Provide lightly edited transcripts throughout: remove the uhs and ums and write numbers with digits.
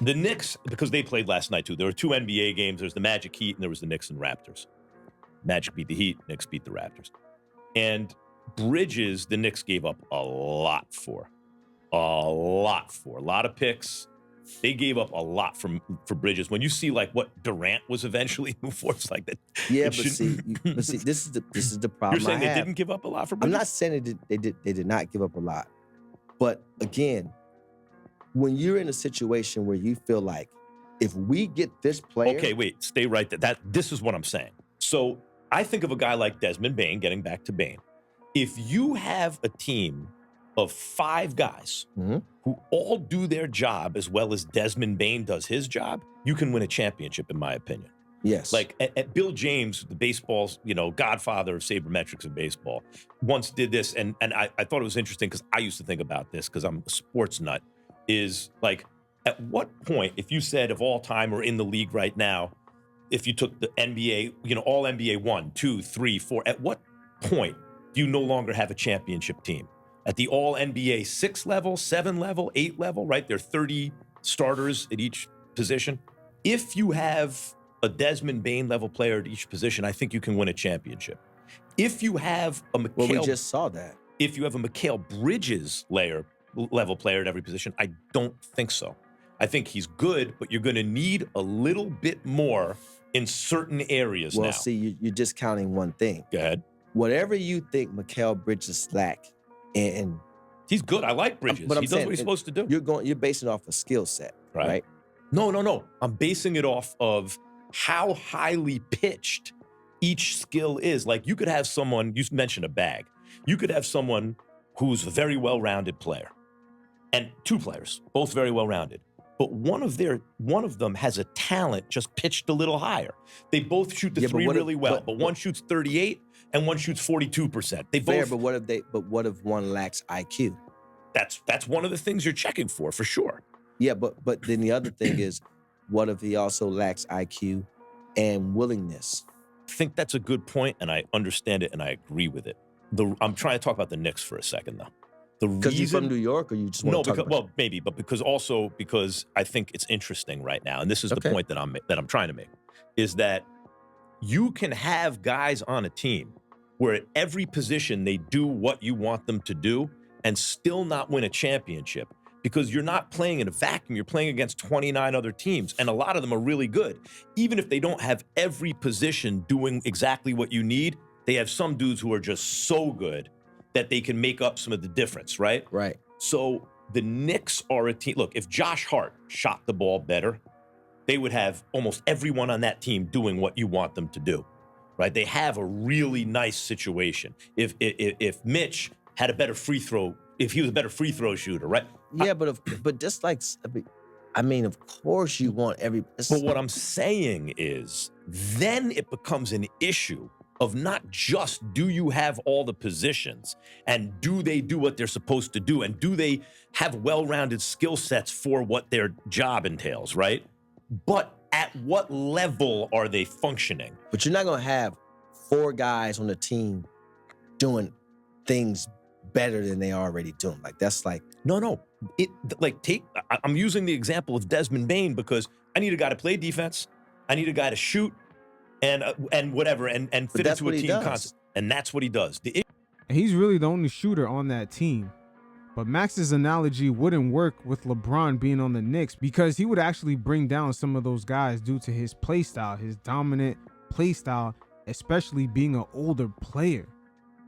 The Knicks, because they played last night too. There were 2 NBA games. There's the Magic Heat and there was the Knicks and Raptors. Magic beat the Heat, Knicks beat the Raptors. And Bridges, the Knicks gave up a lot for. A lot of picks. They gave up a lot for Bridges. When you see like what Durant was eventually moved for, it's like that. Yeah, but see, this is the problem. You're saying I they have. didn't give up a lot for Bridges? I'm not saying they did not give up a lot, but again, when you're in a situation where you feel like if we get this player, okay, wait, stay right there. This is what I'm saying. So I think of a guy like Desmond Bane. Getting back to Bane, if you have a team of 5 guys who all do their job as well as Desmond Bane does his job, you can win a championship, in my opinion. Yes. Like at Bill James, the baseball's, godfather of sabermetrics in baseball, once did this, and I thought it was interesting because I used to think about this because I'm a sports nut, is like, at what point, if you said of all time or in the league right now, if you took the NBA, all NBA 1, 2, 3, 4, at what point do you no longer have a championship team? At the all NBA 6 level, 7 level, 8 level, right? There are 30 starters at each position. If you have a Desmond Bane level player at each position, I think you can win a championship. If you have a Mikal, well, we just saw that. If you have a Mikal Bridges level player at every position, I don't think so. I think he's good, but you're going to need a little bit more in certain areas now. Well, see, you're just counting one thing. Go ahead. Whatever you think Mikal Bridges lack, and he's good. I like Bridges. He does what he's supposed to do. You're basing it off a skill set, right? No. I'm basing it off of how highly pitched each skill is. Like, you could have someone, you mentioned a bag. You could have someone who's a very well-rounded player, and 2 players, both very well-rounded. But one of them has a talent just pitched a little higher. They both shoot the 3 really well, but one shoots 38 and one shoots 42%. They both. But what if one lacks IQ? That's one of the things you're checking for sure. Yeah, but then the other thing is, what if he also lacks IQ and willingness? I think that's a good point, and I understand it, and I agree with it. I'm trying to talk about the Knicks for a second, though. Because you're from New York, or you just want to talk about maybe, but because I think it's interesting right now, and this is the point that I'm trying to make, is that you can have guys on a team where at every position they do what you want them to do and still not win a championship, because you're not playing in a vacuum. You're playing against 29 other teams, and a lot of them are really good. Even if they don't have every position doing exactly what you need, they have some dudes who are just so good that they can make up some of the difference, right? Right. So the Knicks are a team. Look, if Josh Hart shot the ball better, they would have almost everyone on that team doing what you want them to do, right? They have a really nice situation. If Mitch had a better free throw, if he was a better free throw shooter, right? Yeah, but just like, I mean, of course you want every. But what I'm saying is, then it becomes an issue of not just do you have all the positions and do they do what they're supposed to do and do they have well-rounded skill sets for what their job entails, right? But at what level are they functioning? But you're not going to have 4 guys on the team doing things better than they already doing. Like, that's like... No. I'm using the example of Desmond Bane because I need a guy to play defense. I need a guy to shoot. And whatever, and fit into a team concept. And that's what he does. He's really the only shooter on that team. But Max's analogy wouldn't work with LeBron being on the Knicks, because he would actually bring down some of those guys due to his play style, his dominant play style, especially being an older player.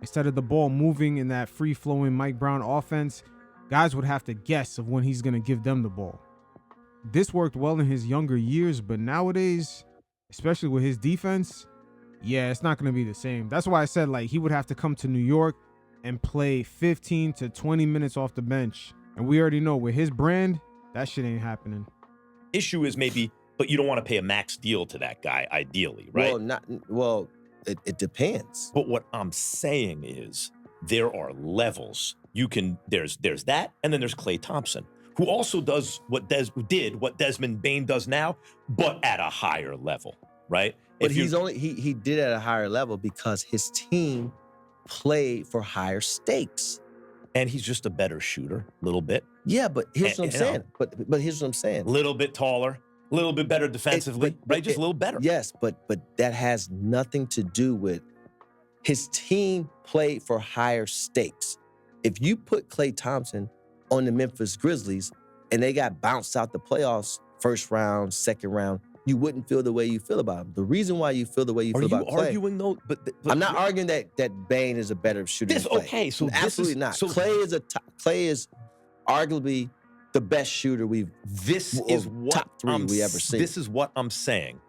Instead of the ball moving in that free-flowing Mike Brown offense, guys would have to guess of when he's going to give them the ball. This worked well in his younger years, but nowadays, especially with his defense, yeah, it's not going to be the same. That's why I said, like, he would have to come to New York and play 15 to 20 minutes off the bench. And we already know with his brand, that shit ain't happening. Issue is maybe, but you don't want to pay a max deal to that guy, ideally, right? It depends. But what I'm saying is there are levels. There's that, and then there's Klay Thompson, who also does what Desmond Bane does now, but at a higher level, right? But he did at a higher level because his team played for higher stakes. And he's just a better shooter, a little bit. Yeah, but here's what I'm You know. saying. But here's what I'm saying. A little bit taller, a little bit better defensively, right? Just a little better. Yes, but that has nothing to do with his team played for higher stakes. If you put Klay Thompson on the Memphis Grizzlies and they got bounced out the playoffs, first round, second round, you wouldn't feel the way you feel about him. The reason why you feel the way you feel about Klay. Are you arguing though? But I'm not arguing that Bane is a better shooter than Klay. Okay, so absolutely not. So Klay is arguably the best shooter top three we ever seen. This is what I'm saying.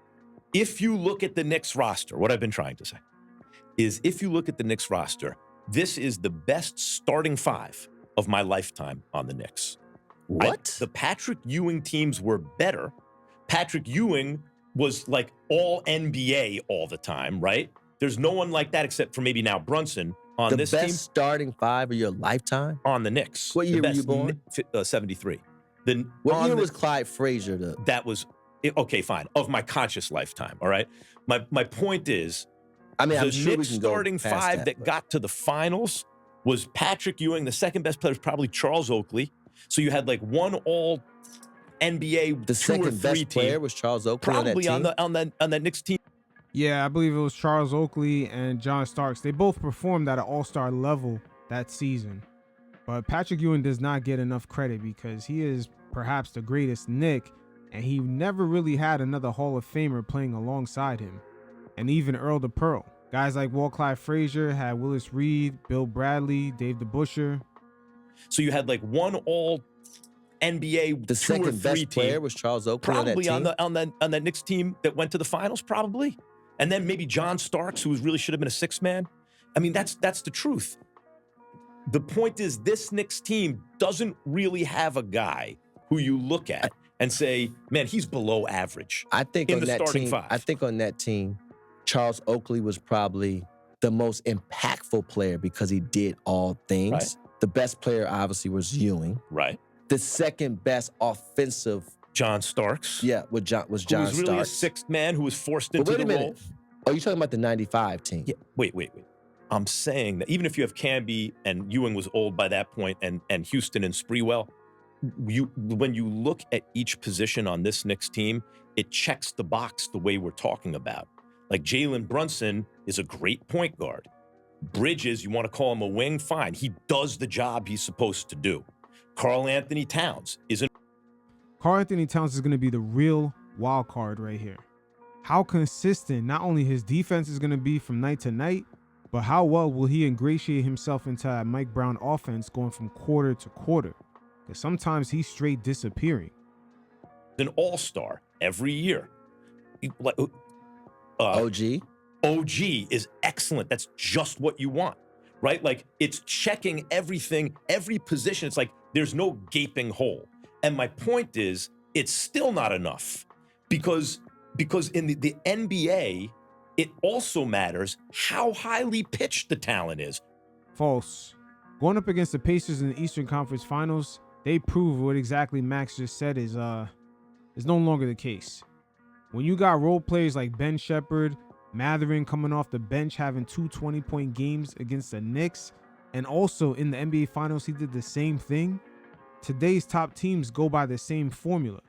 If you look at the Knicks roster, what I've been trying to say is if you look at the Knicks roster, this is the best starting five of my lifetime on the Knicks. What? The Patrick Ewing teams were better. Patrick Ewing was like all NBA all the time, right? There's no one like that except for maybe now Brunson on this team. The best starting five of your lifetime? On the Knicks. What year were you born? 73. What year was Clyde Frazier? That was, okay, fine. Of my conscious lifetime, all right? My point is, I'm the sure Knicks starting five that got to the finals was Patrick Ewing. The second best player was probably Charles Oakley. So you had like one all NBA the 2 or 3 second best player was Charles Oakley probably on that on that Knicks team. Yeah, I believe it was Charles Oakley and John Starks. They both performed at an all-star level that season. But Patrick Ewing does not get enough credit because he is perhaps the greatest Knick, and he never really had another Hall of Famer playing alongside him. And even Earl the Pearl. Guys like Walt Clyde Frazier had Willis Reed, Bill Bradley, Dave DeBusschere. So you had like one all NBA the 2 or 3 second best player was Charles Oakley probably on that team? on that Knicks team that went to the finals, probably. And then maybe John Starks, who really should have been a 6th man. I mean, that's the truth. The point is, this Knicks team doesn't really have a guy who you look at and say, man, he's below average. I think in on the that starting team, five. I think on that team, Charles Oakley was probably the most impactful player because he did all things. Right. The best player obviously was Ewing. Right. The second best offensive, John Starks. yeah, was John Who was Starks. really a 6th man who was forced into But the wait a role. minute. Oh, you're talking about the 95 team. Yeah, wait. I'm saying that even if you have Camby and Ewing was old by that point and Houston and Sprewell, when you look at each position on this Knicks team, it checks the box the way we're talking about. Like Jalen Brunson is a great point guard. Bridges, you want to call him a wing? Fine. He does the job he's supposed to do. Karl Anthony Towns is Karl Anthony Towns is going to be the real wild card right here. How consistent not only his defense is going to be from night to night, but how well will he ingratiate himself into that Mike Brown offense going from quarter to quarter? Because sometimes he's straight disappearing. an all-star every year. OG? OG is excellent. That's just what you want, right? Like, it's checking everything, every position. It's like there's no gaping hole. And my point is, it's still not enough because in the NBA, it also matters how highly pitched the talent is. False. Going up against the Pacers in the Eastern Conference Finals, they prove what exactly Max just said is no longer the case. When you got role players like Ben Shepherd, Matherin coming off the bench having 2 20-point games against the Knicks, and also in the NBA Finals he did the same thing, today's top teams go by the same formula.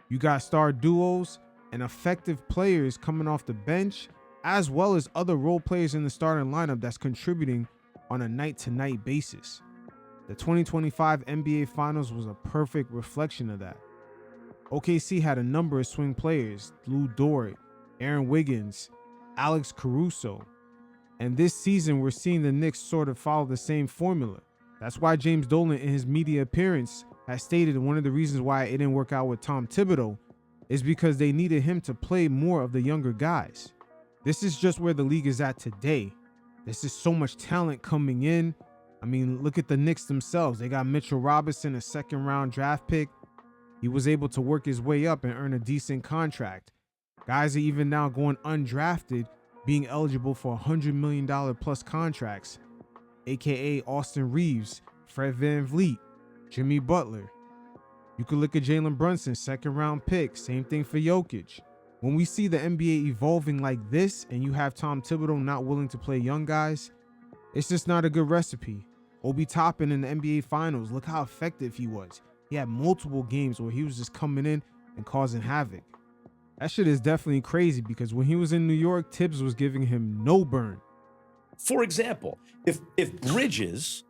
You got star duos and effective players coming off the bench, as well as other role players in the starting lineup that's contributing on a night-to-night basis. The 2025 NBA Finals was a perfect reflection of that. OKC had a number of swing players: Lou Dort, Aaron Wiggins, Alex Caruso. And this season, we're seeing the Knicks sort of follow the same formula. That's why James Dolan, in his media appearance, has stated one of the reasons why it didn't work out with Tom Thibodeau is because they needed him to play more of the younger guys. This is just where the league is at today. There's just so much talent coming in. I mean, look at the Knicks themselves. They got Mitchell Robinson, a second-round draft pick. He was able to work his way up and earn a decent contract. Guys are even now going undrafted, being eligible for $100 million plus contracts, aka Austin Reeves, Fred VanVleet, Jimmy Butler. You could look at Jalen Brunson, second-round pick. Same thing for Jokic. When we see the NBA evolving like this and you have Tom Thibodeau not willing to play young guys, it's just not a good recipe. Obi Toppin in the NBA Finals, look how effective he was. He had multiple games where he was just coming in and causing havoc. That shit is definitely crazy because when he was in New York, Tibbs was giving him no burn. For example, if Bridges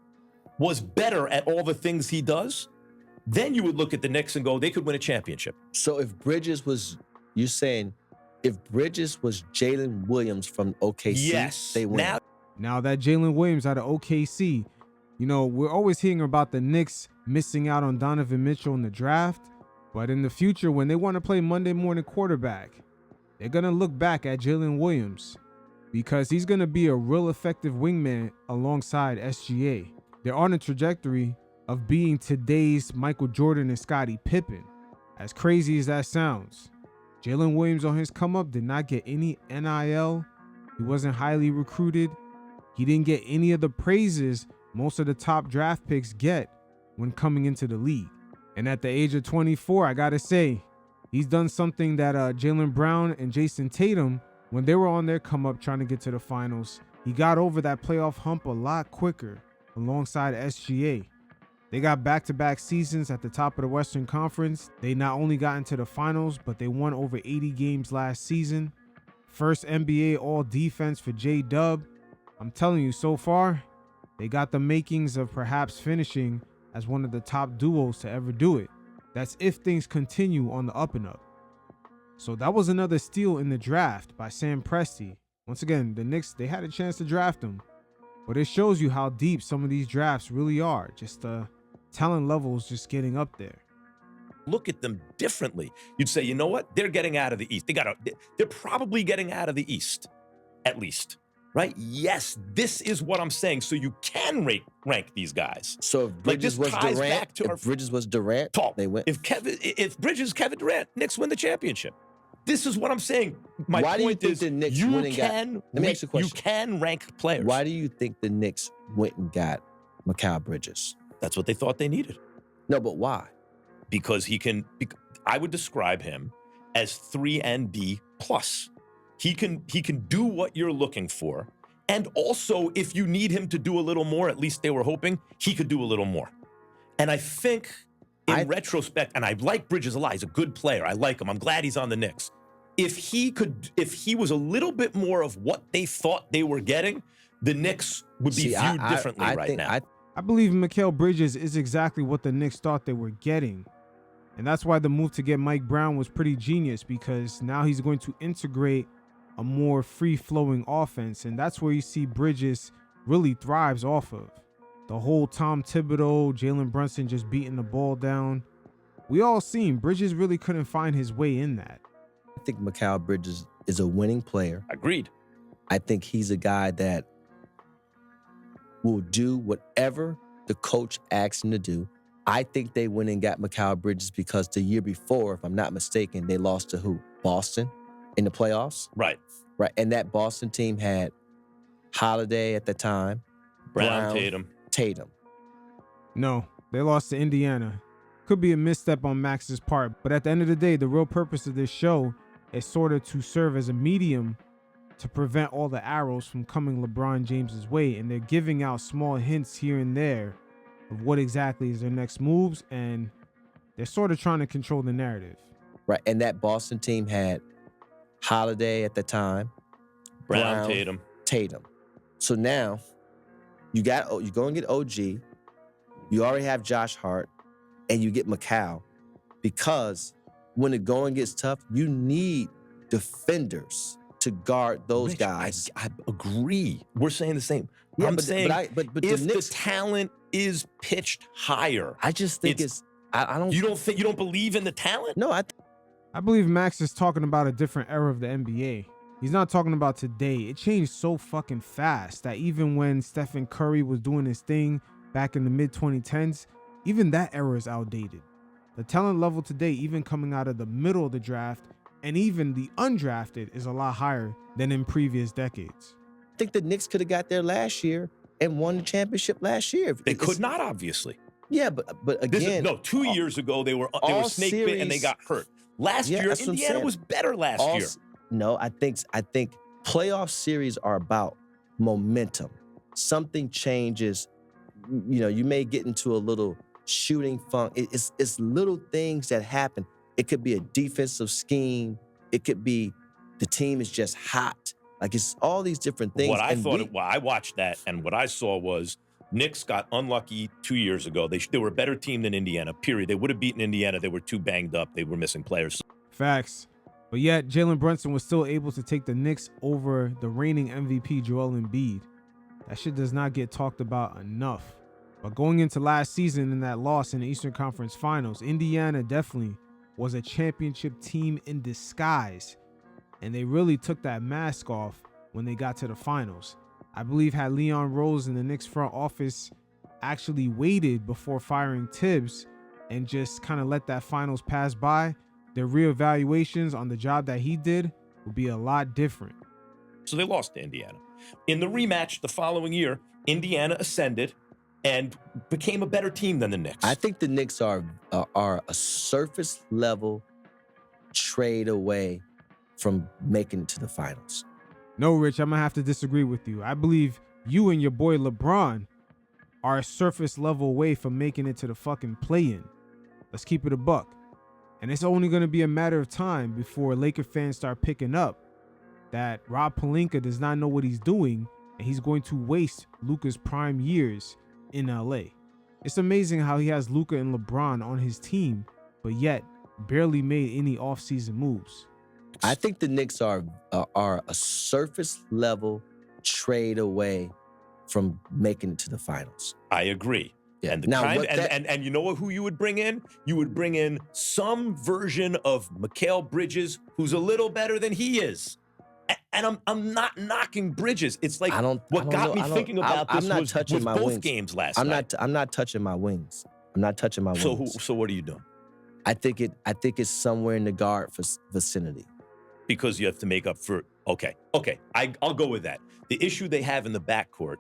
was better at all the things he does, then you would look at the Knicks and go, they could win a championship. So if Bridges was, you're saying, if Bridges was Jalen Williams from OKC, yes, they win. Now that Jalen Williams out of OKC, you know, we're always hearing about the Knicks missing out on Donovan Mitchell in the draft, but in the future, when they want to play Monday morning quarterback, they're going to look back at Jalen Williams because he's going to be a real effective wingman alongside SGA. They're on a trajectory of being today's Michael Jordan and Scottie Pippen. As crazy as that sounds, Jalen Williams on his come up did not get any NIL. He wasn't highly recruited. He didn't get any of the praises most of the top draft picks get when coming into the league. And at the age of 24, I gotta say, he's done something that Jaylen Brown and Jason Tatum, when they were on their come up trying to get to the finals, he got over that playoff hump a lot quicker alongside SGA. They got back-to-back seasons at the top of the Western Conference. They not only got into the finals, but they won over 80 games last season. First NBA All-Defense for J-Dub. I'm telling you, so far, they got the makings of perhaps finishing as one of the top duos to ever do it. That's if things continue on the up and up. So that was another steal in the draft by Sam Presti. Once again, the Knicks, they had a chance to draft him. But it shows you how deep some of these drafts really are. Just talent levels just getting up there. Look at them differently. You'd say, you know what? They're getting out of the East. They're probably getting out of the East, at least. Right? Yes, this is what I'm saying. So you can rank these guys. So if Bridges was Durant, they win. If Bridges, Kevin Durant, Knicks win the championship. This is what I'm saying. My Why point do you is, think the Knicks you went and can, let me ask you a question. You can rank players. Why do you think the Knicks went and got Mikal Bridges? That's what they thought they needed. No, but why? Because I would describe him as 3 and B plus. He can do what you're looking for. And also, if you need him to do a little more, at least they were hoping, he could do a little more. And I think in retrospect, and I like Bridges a lot, he's a good player. I like him. I'm glad he's on the Knicks. If he was a little bit more of what they thought they were getting, the Knicks would be viewed differently right now. I believe Mikal Bridges is exactly what the Knicks thought they were getting. And that's why the move to get Mike Brown was pretty genius, because now he's going to integrate a more free-flowing offense. And that's where you see Bridges really thrives off of. The whole Tom Thibodeau, Jalen Brunson just beating the ball down. We all seen Bridges really couldn't find his way in that. I think Mikal Bridges is a winning player. Agreed. I think he's a guy that will do whatever the coach asks him to do. I think they went and got Mikal Bridges because the year before, if I'm not mistaken, they lost to who? Boston in the playoffs? Right. Right. And that Boston team had Holiday at the time. Brown, Tatum. No, they lost to Indiana. Could be a misstep on Max's part, but at the end of the day, the real purpose of this show is sort of to serve as a medium to prevent all the arrows from coming LeBron James's way, and they're giving out small hints here and there of what exactly is their next moves, and they're sort of trying to control the narrative. Right, and that Boston team had Holiday at the time. Brown, Tatum. So now you go and get OG. You already have Josh Hart, and you get Mikal, because when the going gets tough, you need defenders to guard those guys. I agree. We're saying the same. Yeah, I'm saying but if the Knicks, the talent is pitched higher, I just think I don't. You don't believe in the talent? No, I believe Max is talking about a different era of the NBA. He's not talking about today. It changed so fucking fast that even when Stephen Curry was doing his thing back in the mid-2010s, even that era is outdated. The talent level today, even coming out of the middle of the draft and even the undrafted, is a lot higher than in previous decades. I think the Knicks could have got there last year and won the championship last year. They could not, obviously. Yeah, but again, 2 years ago they were snake bit and they got hurt. Last year, Indiana was better last year. No, I think playoff series are about momentum. Something changes you may get into a little shooting funk. It's little things that happen. It could be a defensive scheme. It could be the team is just hot. Like, it's all these different things. I watched that, and what I saw was Knicks got unlucky 2 years ago. They were a better team than Indiana, period. They would have beaten Indiana. They were too banged up. They were missing players. Facts. But yet, Jalen Brunson was still able to take the Knicks over the reigning MVP, Joel Embiid. That shit does not get talked about enough. But going into last season in that loss in the Eastern Conference Finals, Indiana definitely was a championship team in disguise. And they really took that mask off when they got to the finals. I believe had Leon Rose in the Knicks front office actually waited before firing Tibbs and just kind of let that finals pass by, their reevaluations on the job that he did would be a lot different. So they lost to Indiana. In the rematch the following year, Indiana ascended and became a better team than the Knicks. I think the Knicks are a surface level trade away from making it to the finals. No, Rich, I'm gonna have to disagree with you. I believe you and your boy LeBron are a surface level away from making it to the fucking play-in. Let's keep it a buck. And it's only gonna be a matter of time before Laker fans start picking up that Rob Pelinka does not know what he's doing, and he's going to waste Luka's prime years in LA. It's amazing how he has Luka and LeBron on his team, but yet barely made any offseason moves. I think the Knicks are a surface level trade away from making it to the finals. I agree. Yeah. And Now, and you know who you would bring in? You would bring in some version of Mikal Bridges who's a little better than he is. And I'm not knocking Bridges. It's like what got me thinking about this was both games last night. I'm not touching my wings. I'm not touching my wings. So what are you doing? I think it's somewhere in the guard vicinity. Because you have to make up for okay. I'll go with that. The issue they have in the backcourt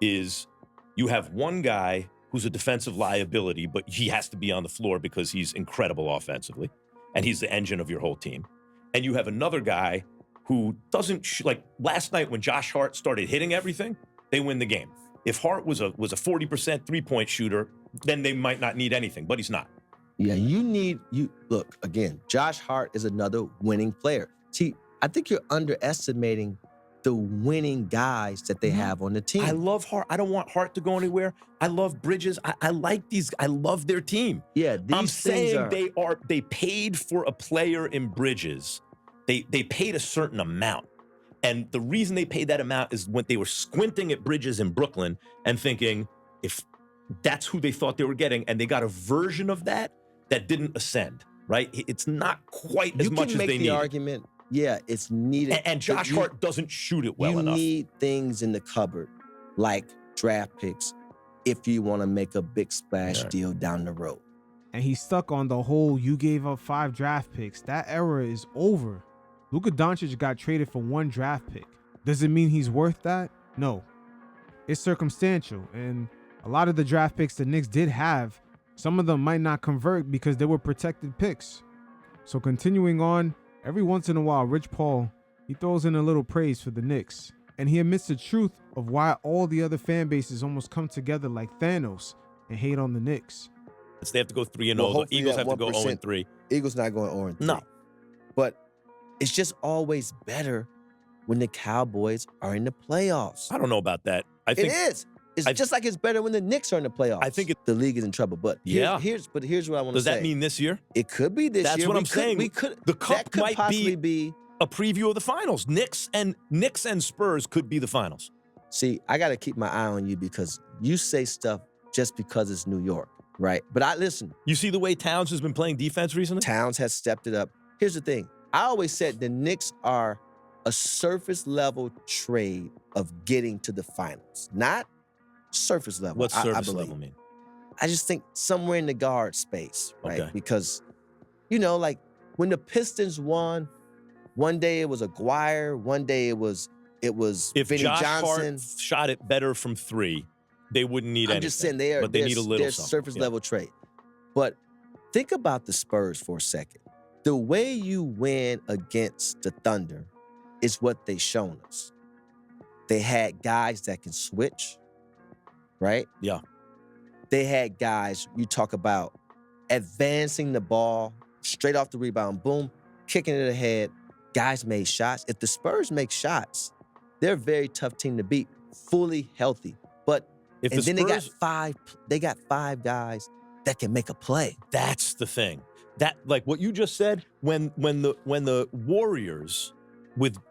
is you have one guy who's a defensive liability, but he has to be on the floor because he's incredible offensively, and he's the engine of your whole team. And you have another guy who doesn't like last night when Josh Hart started hitting everything, they win the game. If Hart was a 40% three-point shooter, then they might not need anything, but he's not. Yeah, look, again, Josh Hart is another winning player. See, I think you're underestimating the winning guys that they have on the team. I love Hart. I don't want Hart to go anywhere. I love Bridges. I like these. I love their team. Yeah, I'm saying they paid for a player in Bridges. They paid a certain amount. And the reason they paid that amount is when they were squinting at Bridges in Brooklyn and thinking if that's who they thought they were getting, and they got a version of that didn't ascend, right? It's not quite as much as they need. You can make the argument. Yeah, it's needed. And Josh Hart doesn't shoot it well enough. You need things in the cupboard like draft picks if you want to make a big splash deal down the road. And he's stuck on the whole you gave up 5 draft picks. That era is over. Luka Doncic got traded for 1 draft pick. Does it mean he's worth that? No. It's circumstantial. And a lot of the draft picks the Knicks did have, some of them might not convert because they were protected picks. So continuing on, every once in a while, Rich Paul, he throws in a little praise for the Knicks. And he admits the truth of why all the other fan bases almost come together like Thanos and hate on the Knicks. They have to go 3-0. The Eagles have to go 0-3. Eagles not going 0-3. No. But it's just always better when the Cowboys are in the playoffs. I don't know about that. I think it is. It's just like it's better when the Knicks are in the playoffs. I think the league is in trouble. But here's what I want to say. Does that mean this year? It could be this year. That's what I'm saying. The cup might be a preview of the finals. Knicks and Spurs could be the finals. See, I got to keep my eye on you because you say stuff just because it's New York, right? But listen. You see the way Towns has been playing defense recently? Towns has stepped it up. Here's the thing. I always said the Knicks are a surface level trade of getting to the finals, not surface level. What's surface level mean? I just think somewhere in the guard space, right? Okay. Because, like when the Pistons won, one day it was Aguirre, one day it was if Vinny Josh Johnson. Hart shot it better from 3, they wouldn't need anything. I'm just saying they need a little something. Surface level trade. But think about the Spurs for a second. The way you win against the Thunder is what they shown us. They had guys that can switch, right? Yeah. they had guys, you talk about advancing the ball straight off the rebound, boom, kicking it ahead. Guys made shots. If the Spurs make shots, they're a very tough team to beat, fully healthy. But If and the then Spurs, they got five guys that can make a play. that's the thing. That, like what you just said, when the Warriors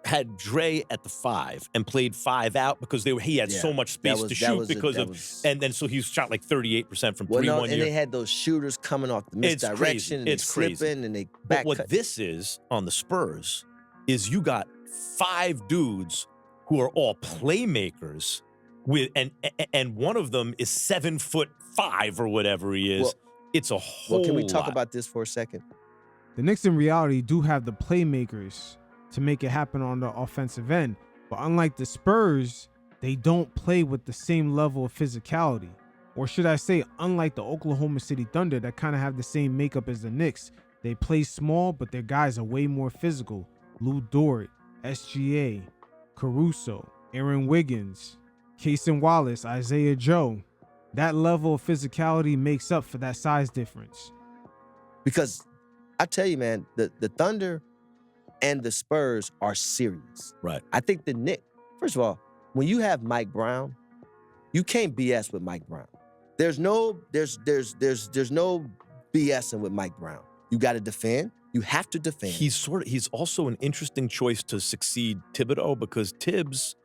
had Dre at the 5 and played 5 out because he had so much space to shoot and then so he shot like 38% from 3 1 year. And they had those shooters coming off the misdirection and they slipping and they back. But what this is on the Spurs is you got 5 dudes who are all playmakers and one of them is 7'5" or whatever he is. Well, it's a whole can we talk lot. about this for a second? The Knicks in reality do have the playmakers to make it happen on the offensive end. But unlike the Spurs, they don't play with the same level of physicality. Or should I say, unlike the Oklahoma City Thunder that kind of have the same makeup as the Knicks, they play small, but their guys are way more physical. Lou Dort, SGA, Caruso, Aaron Wiggins, Cason Wallace, Isaiah Joe. That level of physicality makes up for that size difference. Because I tell you, man, the Thunder and the Spurs are serious. Right. I think the Knicks, first of all, when you have Mike Brown, you can't BS with Mike Brown. There's no BSing with Mike Brown. You got to defend. You have to defend. He's also an interesting choice to succeed Thibodeau because Tibbs,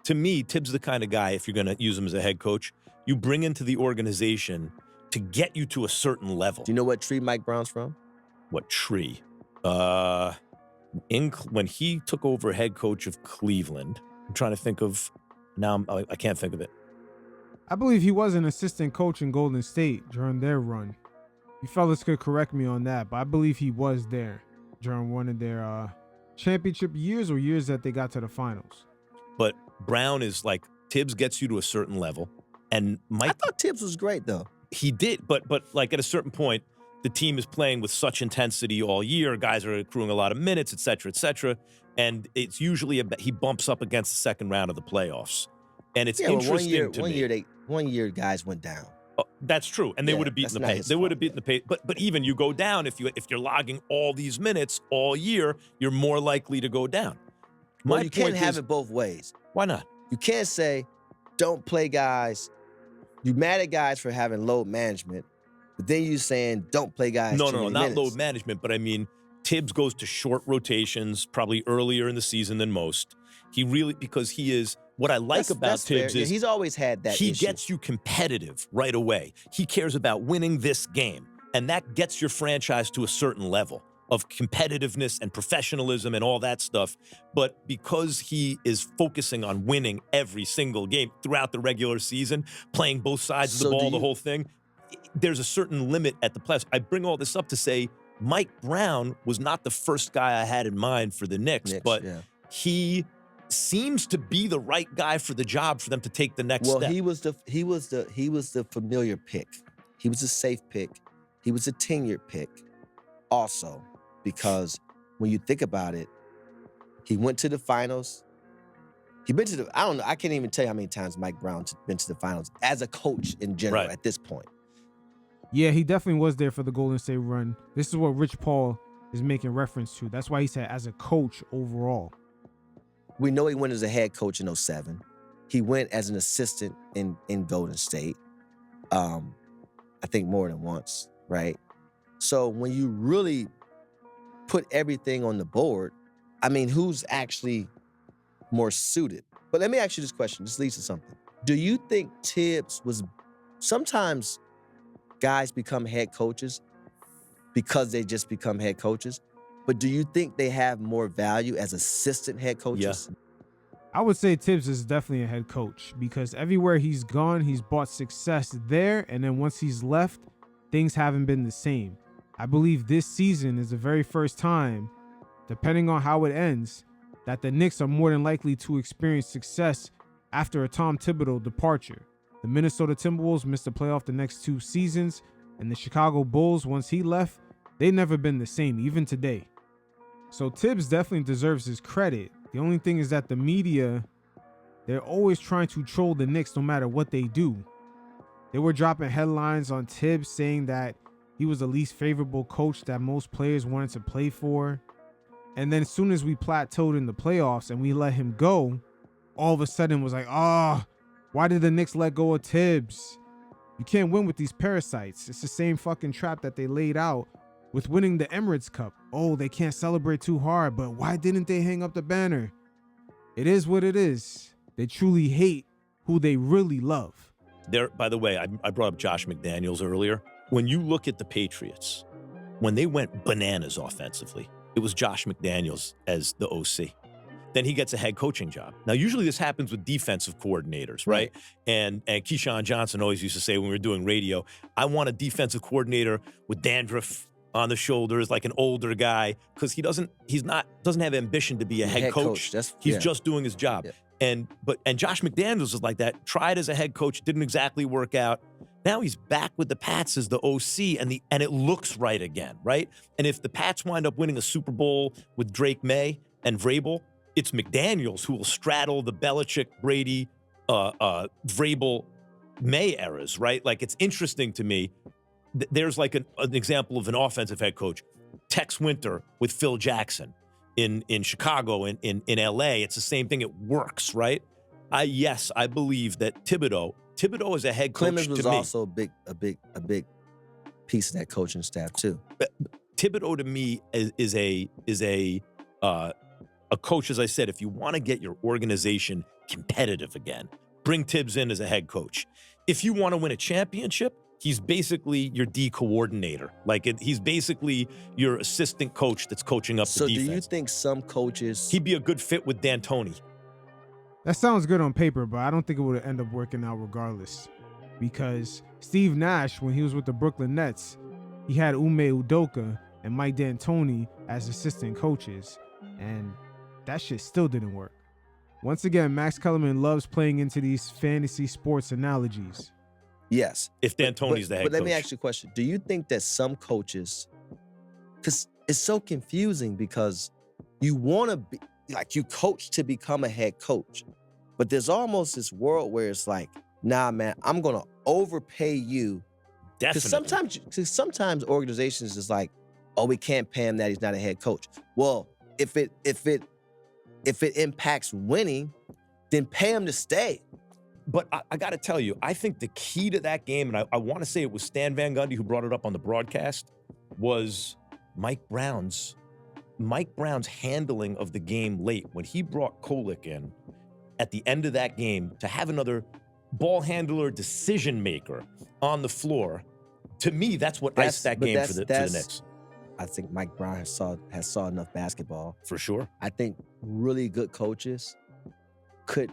to me, Tibbs is the kind of guy, if you're going to use him as a head coach, you bring into the organization to get you to a certain level. Do you know what tree Mike Brown's from? What tree? When he took over head coach of Cleveland, I'm trying to think of, now I can't think of it. I believe he was an assistant coach in Golden State during their run. You fellas could correct me on that, but I believe he was there during one of their championship years or years that they got to the finals. But Brown is like, Tibbs gets you to a certain level, and Mike. I thought Tibbs was great though. He did, but like at a certain point, the team is playing with such intensity all year. Guys are accruing a lot of minutes, et cetera, and it's usually he bumps up against the second round of the playoffs, and it's interesting to me. One year guys went down. That's true, and they would have beaten the pace. They would have beaten the pace, but even you go down if you're logging all these minutes all year, you're more likely to go down. Well, you can't have it both ways. Why not? You can't say, don't play guys. You mad at guys for having load management, but then you saying don't play guys. No, not not load management, but I mean, Tibbs goes to short rotations probably earlier in the season than most. He really, because he is, what I like about Tibbs is he's always had that he issue. Gets you competitive right away. He cares about winning this game, and that gets your franchise to a certain level of competitiveness and professionalism and all that stuff. But because he is focusing on winning every single game throughout the regular season, playing both sides of the ball, the whole thing, there's a certain limit at the playoffs. I bring all this up to say Mike Brown was not the first guy I had in mind for the Knicks, but he seems to be the right guy for the job for them to take the next step. Well, he was the familiar pick. He was a safe pick. He was a tenured pick also, because when you think about it, he went to the finals. He been to the, I don't know, I can't even tell you how many times Mike Brown's been to the finals as a coach in general at this point. Yeah, he definitely was there for the Golden State run. This is what Rich Paul is making reference to. That's why he said as a coach overall. We know he went as a head coach in 2007. He went as an assistant in Golden State. I think more than once, right? So when you really put everything on the board, I mean, who's actually more suited? But let me ask you this question. This leads to something. Do you think Tibbs was, sometimes guys become head coaches because they just become head coaches, but do you think they have more value as assistant head coaches? Yeah. I would say Tibbs is definitely a head coach because everywhere he's gone, he's brought success there, and then once he's left, things haven't been the same. I believe this season is the very first time, depending on how it ends, that the Knicks are more than likely to experience success after a Tom Thibodeau departure. The Minnesota Timberwolves missed the playoff the next 2 seasons, and the Chicago Bulls, once he left, they've never been the same, even today. So Tibbs definitely deserves his credit. The only thing is that the media, they're always trying to troll the Knicks no matter what they do. They were dropping headlines on Tibbs saying that he was the least favorable coach that most players wanted to play for. And then as soon as we plateaued in the playoffs and we let him go, all of a sudden was like, why did the Knicks let go of Tibbs? You can't win with these parasites. It's the same fucking trap that they laid out with winning the Emirates Cup. Oh, they can't celebrate too hard, but why didn't they hang up the banner? It is what it is. They truly hate who they really love. There, by the way, I brought up Josh McDaniels earlier. When you look at the Patriots, when they went bananas offensively, it was Josh McDaniels as the OC. Then he gets a head coaching job. Now, usually this happens with defensive coordinators, right? And Keyshawn Johnson always used to say when we were doing radio, I want a defensive coordinator with dandruff on the shoulders, like an older guy, because he doesn't have ambition to be a head coach. He's just doing his job. Yeah. And Josh McDaniels is like that. Tried as a head coach, didn't exactly work out. Now he's back with the Pats as the OC, and it looks right again, right? And if the Pats wind up winning a Super Bowl with Drake May and Vrabel, it's McDaniels who will straddle the Belichick, Brady, Vrabel, May eras, right? Like, it's interesting to me. There's like an example of an offensive head coach, Tex Winter with Phil Jackson in Chicago, in LA. It's the same thing. It works, right? I believe that Thibodeau is a head coach. Clemens was also a big piece of that coaching staff too. Thibodeau to me is a coach, as I said. If you want to get your organization competitive again, bring Tibbs in as a head coach. If you want to win a championship, he's basically your D coordinator. He's basically your assistant coach that's coaching up the defense. So do you think some coaches... He'd be a good fit with D'Antoni. That sounds good on paper, but I don't think it would end up working out regardless. Because Steve Nash, when he was with the Brooklyn Nets, he had Ume Udoka and Mike D'Antoni as assistant coaches, and that shit still didn't work. Once again, Max Kellerman loves playing into these fantasy sports analogies. Yes. If D'Antoni's the head coach. But let me ask you a question. Do you think that some coaches, because it's so confusing because you want to be, like, you coach to become a head coach, but there's almost this world where it's like, nah, man, I'm going to overpay you. Definitely. Because sometimes organizations is like, oh, we can't pay him that he's not a head coach. Well, if it impacts winning, then pay him to stay. But I got to tell you, I think the key to that game, and I want to say it was Stan Van Gundy who brought it up on the broadcast, was Mike Brown's handling of the game late. When he brought Kolek in at the end of that game to have another ball handler, decision maker on the floor, to me, that's what iced that game for the Knicks. I think Mike Brown has saw enough basketball. For sure. I think really good coaches could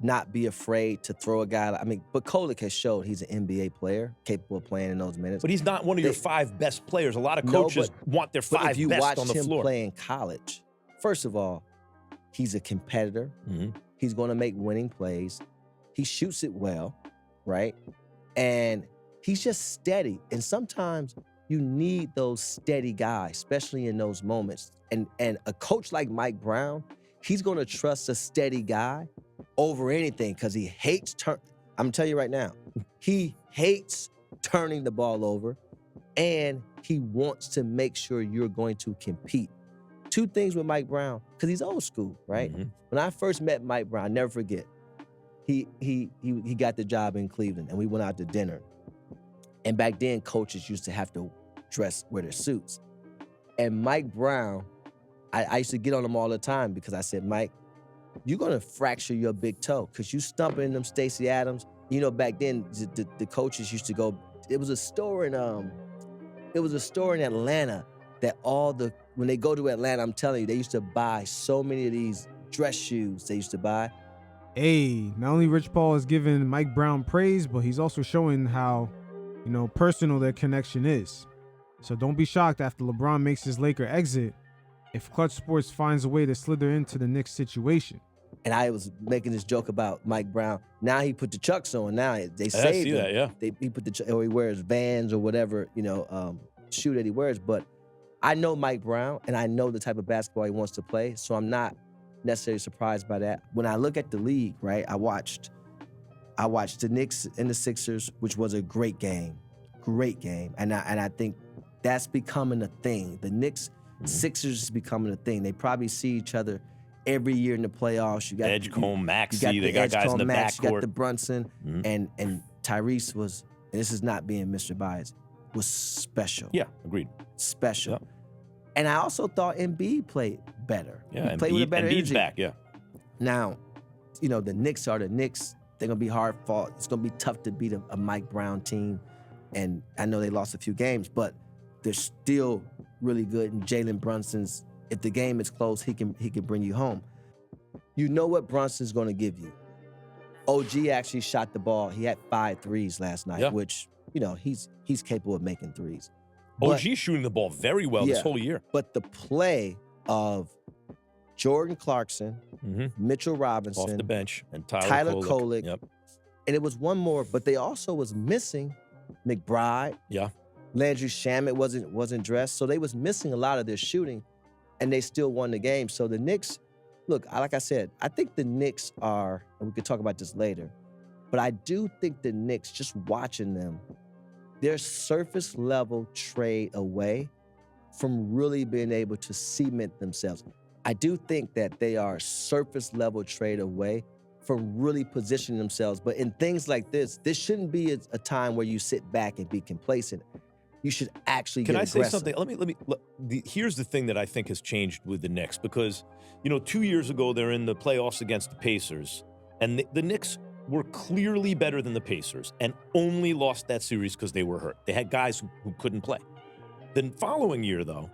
not be afraid to throw a guy. But Kolek has showed he's an NBA player, capable of playing in those minutes. But he's not one of your five best players. A lot of coaches want their five best on the floor. If you watch him play in college, first of all, he's a competitor. Mm-hmm. He's going to make winning plays. He shoots it well, right? And he's just steady. And sometimes you need those steady guys, especially in those moments. And a coach like Mike Brown, he's going to trust a steady guy over anything because he hates I'm going to tell you right now, he hates turning the ball over, and he wants to make sure you're going to compete. Two things with Mike Brown, because he's old school, right? Mm-hmm. When I first met Mike Brown, I'll never forget, he got the job in Cleveland, and we went out to dinner. And back then, coaches used to have to wear their suits. And Mike Brown, I used to get on him all the time because I said, Mike, you're going to fracture your big toe because you stumping in them Stacey Adams. You know, back then, the coaches used to go, it was a store in Atlanta that when they go to Atlanta, I'm telling you, they used to buy so many of these dress shoes they used to buy. Hey, not only Rich Paul is giving Mike Brown praise, but he's also showing how, personal their connection is. So don't be shocked after LeBron makes his Laker exit if Clutch Sports finds a way to slither into the Knicks situation. And I was making this joke about Mike Brown. Now he put the Chucks on. Now they saved him. I see that, yeah. He put or he wears Vans or whatever, shoe that he wears. But I know Mike Brown, and I know the type of basketball he wants to play, so I'm not necessarily surprised by that. When I look at the league, right, I watched I watched the Knicks and the Sixers, which was a great game. Great game. And I think that's becoming a thing. The Knicks, Sixers is becoming a thing. They probably see each other every year in the playoffs. You got Edgecombe, Maxey, they got guys in the backcourt. You got the Brunson, and Tyrese was, and this is not being Mr. Bias, was special. Yeah, agreed. Special. Yeah. And I also thought Embiid played better. Yeah, he played with a better Embiid's energy. back, yeah. Now, you know, the Knicks are the Knicks. They're going to be hard fought. It's going to be tough to beat a Mike Brown team. And I know they lost a few games, but they're still really good. And Jalen Brunson's, if the game is close, he can bring you home. You know what Brunson's going to give you. OG actually shot the ball. He had 5 threes last night, which, you know, he's capable of making threes. But, OG shooting the ball very well this whole year. But the play of Jordan Clarkson, Mitchell Robinson, off the bench, and Tyler Kolek. Yep. And it was one more, but they also was missing McBride. Yeah. Landry Shamet wasn't dressed. So they was missing a lot of their shooting, and they still won the game. So the Knicks, look, like I said, I think the Knicks are, and we could talk about this later, but I do think the Knicks, just watching them, they're surface level trade away from really being able to cement themselves. I do think that they are surface level trade away from really positioning themselves. But in things like this shouldn't be a time where you sit back and be complacent. You should actually get aggressive. Can I say something? Here's the thing that I think has changed with the Knicks, because, you know, 2 years ago, they're in the playoffs against the Pacers, and the Knicks were clearly better than the Pacers and only lost that series because they were hurt. They had guys who couldn't play. The following year, though,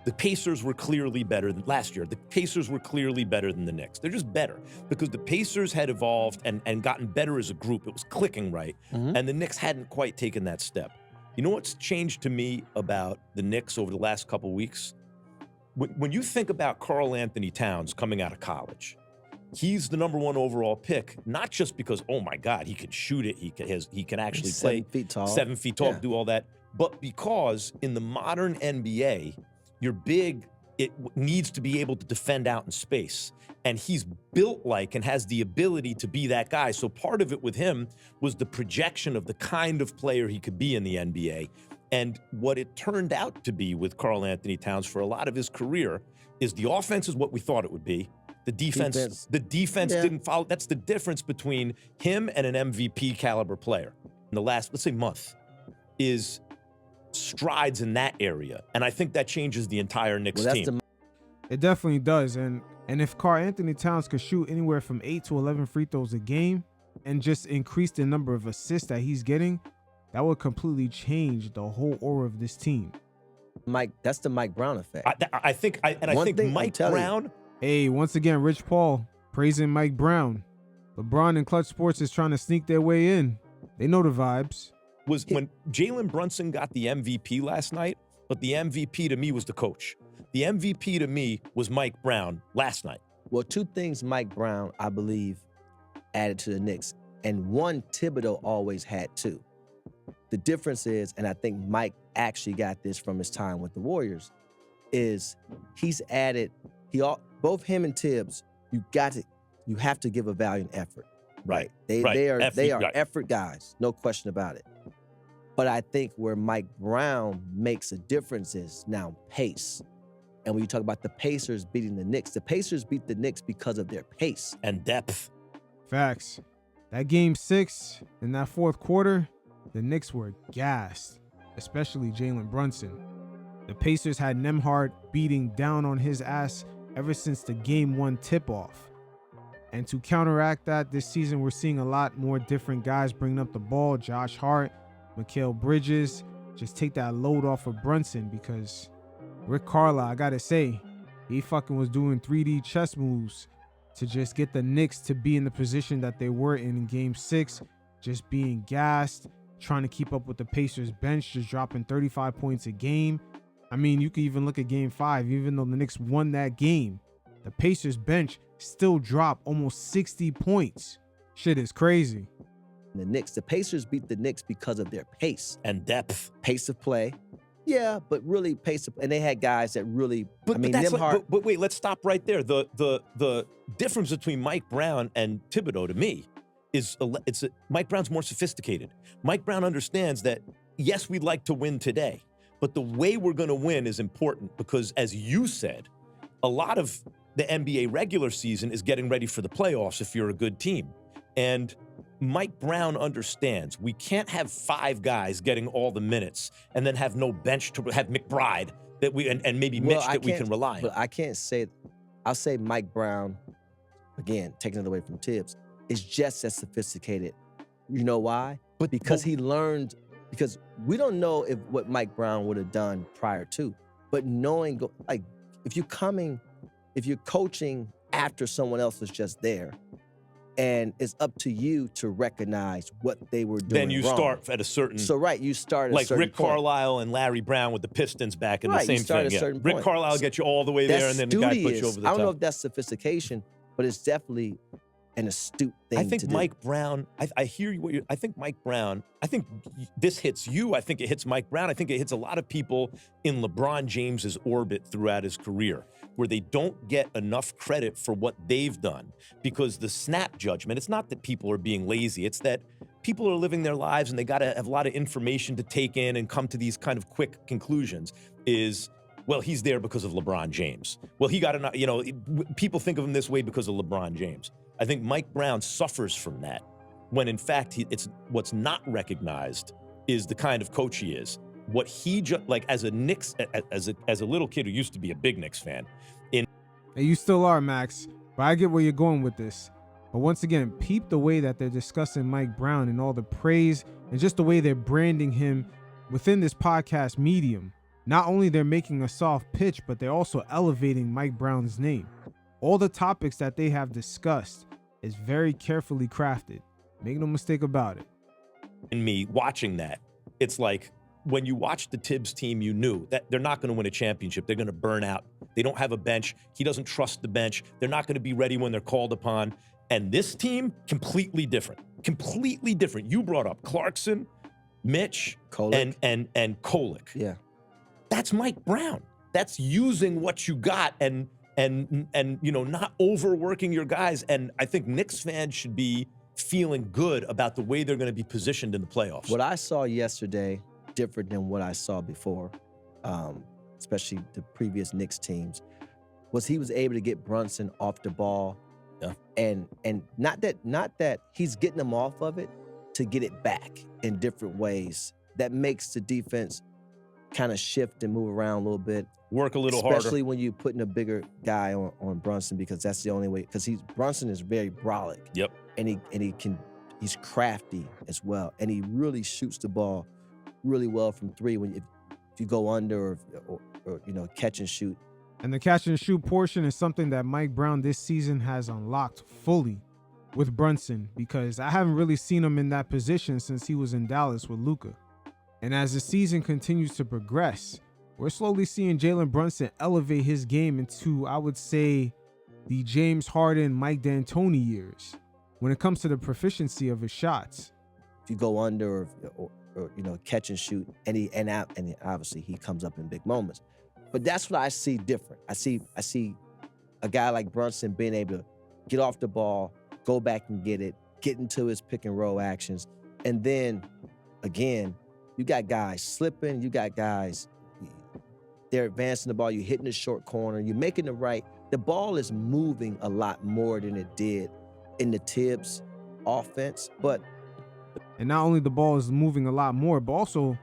the Pacers were clearly better than last year. The Pacers were clearly better than the Knicks. They're just better because the Pacers had evolved and gotten better as a group. It was clicking right. And the Knicks hadn't quite taken that step. You know what's changed to me about the Knicks over the last couple weeks? When you think about Karl Anthony Towns coming out of college, he's the number 1 overall pick, not just because, oh my God, he can shoot it, he can actually play 7 feet tall, 7 feet tall, do all that, but because in the modern NBA, you're big, it needs to be able to defend out in space. And he's built like and has the ability to be that guy. So part of it with him was the projection of the kind of player he could be in the NBA. And what it turned out to be with Karl Anthony Towns for a lot of his career is the offense is what we thought it would be. The defense didn't follow. That's the difference between him and an MVP caliber player in the last, let's say, month, is strides in that area. And I think that changes the entire Knicks team. It definitely does. And if Karl Anthony Towns could shoot anywhere from 8 to 11 free throws a game and just increase the number of assists that he's getting, that would completely change the whole aura of this team. Mike, that's the Mike Brown effect. I think Mike Brown. Hey, once again, Rich Paul praising Mike Brown. LeBron and Clutch Sports is trying to sneak their way in. They know the vibes. Was when Jalen Brunson got the MVP last night, but the MVP to me was the coach. The MVP to me was Mike Brown last night. Well, 2 things Mike Brown, I believe, added to the Knicks, and one Thibodeau always had too. The difference is, and I think Mike actually got this from his time with the Warriors, is he's added, both him and Tibbs, you have to give a valiant effort. Right. They are effort guys, no question about it. But I think where Mike Brown makes a difference is now pace. And when you talk about the Pacers beating the Knicks beat the Knicks because of their pace. And depth. Facts. That game 6 in that fourth quarter, the Knicks were gassed, especially Jalen Brunson. The Pacers had Nembhard beating down on his ass ever since the game 1 tip-off. And to counteract that, this season we're seeing a lot more different guys bringing up the ball. Josh Hart, Mikal Bridges, just take that load off of Brunson, because Rick Carlisle, I gotta say, he fucking was doing 3D chess moves to just get the Knicks to be in the position that they were in game 6, just being gassed, trying to keep up with the Pacers bench, just dropping 35 points a game. I mean, you can even look at game 5, even though the Knicks won that game, the Pacers bench still dropped almost 60 points. Shit is crazy. The Pacers beat the Knicks because of their pace. And depth. Pace of play. Yeah, but really pace of, and they had guys that really, but wait, let's stop right there. The difference between Mike Brown and Thibodeau to me Mike Brown's more sophisticated. Mike Brown understands that, yes, we'd like to win today, but the way we're going to win is important because, as you said, a lot of the NBA regular season is getting ready for the playoffs if you're a good team. And Mike Brown understands we can't have 5 guys getting all the minutes and then have no bench to have McBride that and maybe Mitch that we can rely on. But I can't say, I'll say Mike Brown, again, taking it away from Tibbs, is just as sophisticated. You know why? Because he learned, because we don't know what Mike Brown would have done prior to, but knowing, like, if you're coaching after someone else is just there, and it's up to you to recognize what they were doing then you wrong. Start at a certain... So, right, you start at like a certain Rick point. Carlisle and Larry Brown with the Pistons back in the same you start thing. at a certain point. Rick Carlisle gets you all the way there, and then the guy puts you over the top. I don't know if that's sophistication, but it's definitely an astute thing I think to Mike Brown, I hear you. I think Mike Brown, I think this hits you. I think it hits Mike Brown. I think it hits a lot of people in LeBron James's orbit throughout his career, where they don't get enough credit for what they've done because the snap judgment, it's not that people are being lazy. It's that people are living their lives and they got to have a lot of information to take in and come to these kind of quick conclusions is, well, he's there because of LeBron James. Well, he got people think of him this way because of LeBron James. I think Mike Brown suffers from that when, in fact, it's what's not recognized is the kind of coach he is. What he like as a Knicks, as a little kid who used to be a big Knicks fan. And you still are, Max, but I get where you're going with this. But once again, peep the way that they're discussing Mike Brown and all the praise and just the way they're branding him within this podcast medium. Not only they're making a soft pitch, but they're also elevating Mike Brown's name. All the topics that they have discussed is very carefully crafted. Make no mistake about it. In me watching that, it's like when you watch the Tibbs team, you knew that they're not going to win a championship. They're going to burn out. They don't have a bench. He doesn't trust the bench. They're not going to be ready when they're called upon. And this team, completely different. Completely different. You brought up Clarkson, Mitch, Kolek. and Kolek. Yeah. That's Mike Brown. That's using what you got and not overworking your guys. And I think Knicks fans should be feeling good about the way they're going to be positioned in the playoffs. What I saw yesterday, different than what I saw before, especially the previous Knicks teams, was he was able to get Brunson off the ball. Yeah. And not that he's getting them off of it, to get it back in different ways. That makes the defense kind of shift and move around a little bit. Work a little harder. Especially when you're putting a bigger guy on Brunson, because that's the only way. Because Brunson is very brolic. Yep. And he's crafty as well. And he really shoots the ball really well from 3 if you go under or catch and shoot. And the catch and shoot portion is something that Mike Brown this season has unlocked fully with Brunson, because I haven't really seen him in that position since he was in Dallas with Luka. And as the season continues to progress, we're slowly seeing Jalen Brunson elevate his game into, I would say, the James Harden, Mike D'Antoni years when it comes to the proficiency of his shots. If you go under or catch and shoot, and obviously he comes up in big moments. But that's what I see different. I see a guy like Brunson being able to get off the ball, go back and get into his pick and roll actions. And then, again, you got guys slipping, you got guys, they're advancing the ball, you're hitting the short corner, you're making the ball is moving a lot more than it did in the Tibbs offense. And not only the ball is moving a lot more, but also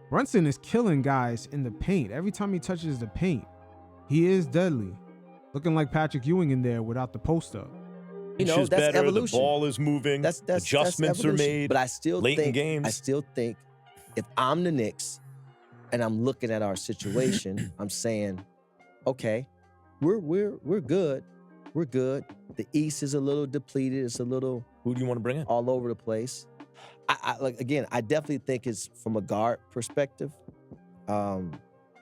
Brunson is killing guys in the paint. Every time he touches the paint, he is deadly. Looking like Patrick Ewing in there without the post up. That's better, evolution. The ball is moving. Adjustments are made. But I still think if I'm the Knicks and I'm looking at our situation, I'm saying, okay, we're good. We're good. The East is a little depleted. It's a little. Who do you want to bring in? All over the place. I definitely think it's from a guard perspective.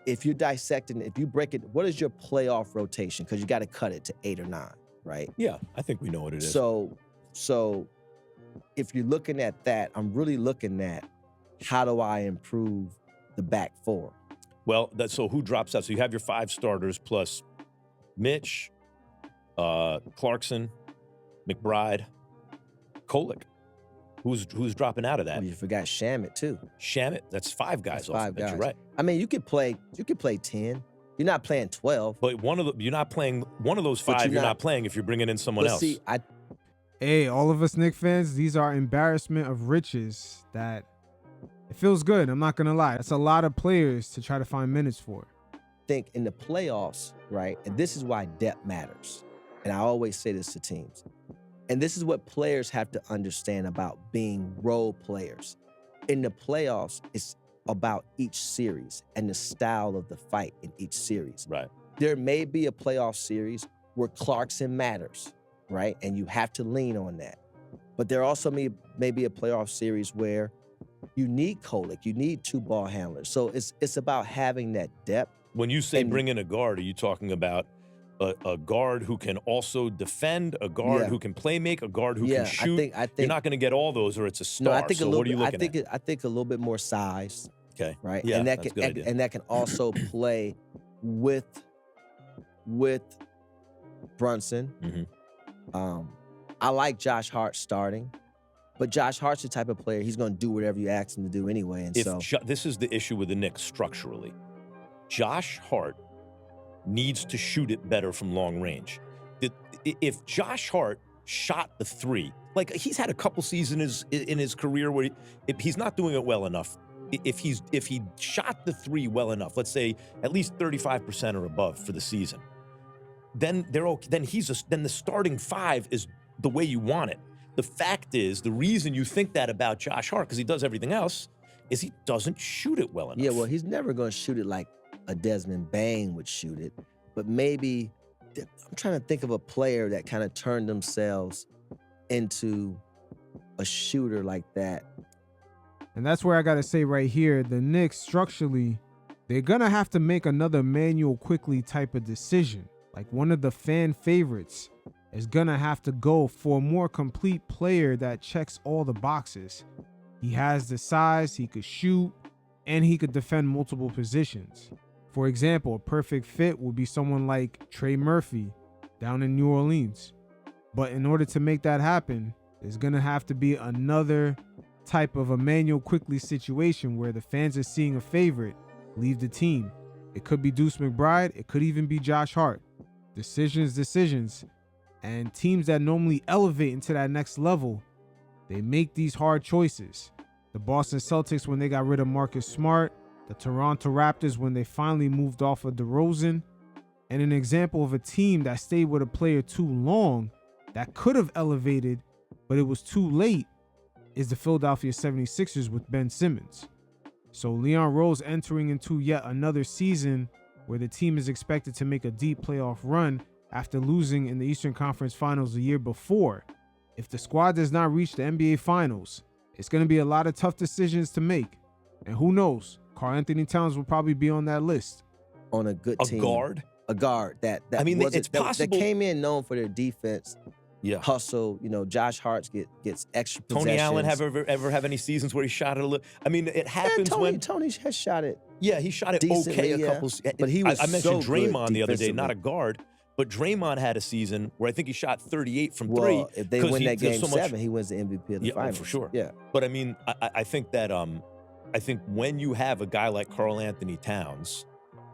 If you're dissecting, if you break it, what is your playoff rotation? Because you got to cut it to 8 or 9, right? Yeah, I think we know what it is. So if you're looking at that, I'm really looking at how do I improve the back 4? Well, so who drops out? So you have your 5 starters plus Mitch, Clarkson, McBride, Kolek. Who's dropping out of that? Well, you forgot Shamit too. Shamit. That's 5 guys. That's 5 off. guys. You're right. I mean, you could play 10. You're not playing 12. But you're not playing one of those 5. You're not playing if you're bringing in someone else. See, Hey, all of us Knicks fans, these are embarrassment of riches that it feels good. I'm not going to lie. That's a lot of players to try to find minutes for. think in the playoffs, right? And this is why depth matters. And I always say this to teams. And this is what players have to understand about being role players. In the playoffs, it's about each series and the style of the fight in each series. Right. There may be a playoff series where Clarkson matters, right? And you have to lean on that. But there also may be a playoff series where you need Kolek, you need 2 ball handlers. So it's about having that depth. When you say bring in a guard, are you talking about a guard who can also defend, a guard who can play make, a guard who can shoot? I think you're not going to get all those, or it's a star. No, I think so what are you looking at? I think a little bit more size. Okay. Right. Yeah, and that's a good idea. And that can also play with Brunson. Mm-hmm. I like Josh Hart starting, but Josh Hart's the type of player, he's going to do whatever you ask him to do anyway. And this is the issue with the Knicks structurally. Josh Hart needs to shoot it better from long range. If Josh Hart shot the 3, like he's had a couple seasons in his career where he's not doing it well enough. If he shot the 3 well enough, let's say at least 35% or above for the season, then they're okay. Then the starting 5 is the way you want it. The fact is, the reason you think that about Josh Hart, because he does everything else, is he doesn't shoot it well enough. Yeah, well, he's never going to shoot it like a Desmond Bane would shoot it, but maybe I'm trying to think of a player that kind of turned themselves into a shooter like that. And that's where I got to say right here, the Knicks structurally, they're going to have to make another Manuel Quickly type of decision. Like one of the fan favorites is going to have to go for a more complete player that checks all the boxes. He has the size, he could shoot, and he could defend multiple positions. For example, a perfect fit would be someone like Trey Murphy down in New Orleans. But in order to make that happen, there's going to have to be another type of Emmanuel Quickly situation where the fans are seeing a favorite leave the team. It could be Deuce McBride. It could even be Josh Hart. Decisions. And teams that normally elevate into that next level, they make these hard choices. The Boston Celtics when they got rid of Marcus Smart, the Toronto Raptors when they finally moved off of DeRozan, and an example of a team that stayed with a player too long that could have elevated, but it was too late, is the Philadelphia 76ers with Ben Simmons. So Leon Rose entering into yet another season where the team is expected to make a deep playoff run after losing in the Eastern Conference Finals the year before. If the squad does not reach the NBA Finals, it's going to be a lot of tough decisions to make. And who knows, Karl Anthony Towns will probably be on that list. On a good team. A guard that I mean, it's possible. That came in known for their defense. Yeah. Hustle, Josh Hart gets extra possessions. Tony Allen ever have any seasons where he shot it a little? I mean, it happens when Tony has shot it. Yeah, he shot it okay a couple. But he was I mentioned so Draymond good the other day, not a guard, but Draymond had a season where I think he shot 38 from 3. Well, if they win that game 7, he wins the MVP of the finals. For sure. Yeah. But I mean, I think that I think when you have a guy like Karl Anthony Towns,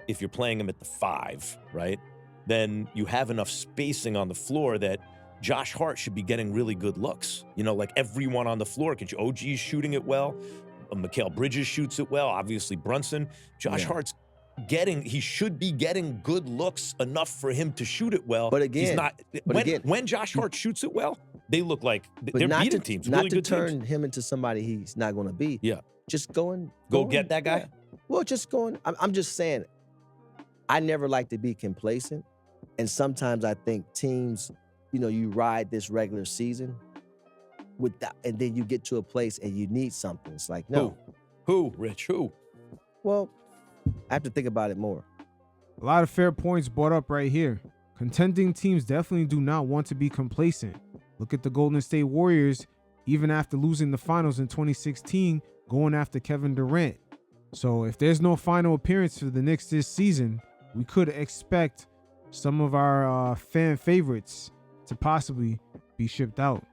if you're playing him at the 5, right, then you have enough spacing on the floor that Josh Hart should be getting really good looks. Like everyone on the floor can. OG's shooting it well. Mikal Bridges shoots it well. Obviously Brunson. Josh Hart's he should be getting good looks enough for him to shoot it well. But again, he's not. When Josh Hart shoots it well, they look like they're beating teams. Not really to good turn teams. him into somebody he's not going to be. Yeah. Just go get that guy. Yeah. Well, just going. I'm just saying. I never like to be complacent, and sometimes I think teams, you ride this regular season with that, and then you get to a place and you need something. It's like no. Who, Rich? Who? Well, I have to think about it more. A lot of fair points brought up right here. Contending teams definitely do not want to be complacent. Look at the Golden State Warriors, even after losing the finals in 2016, going after Kevin Durant. So if there's no final appearance for the Knicks this season, we could expect some of our fan favorites to possibly be shipped out.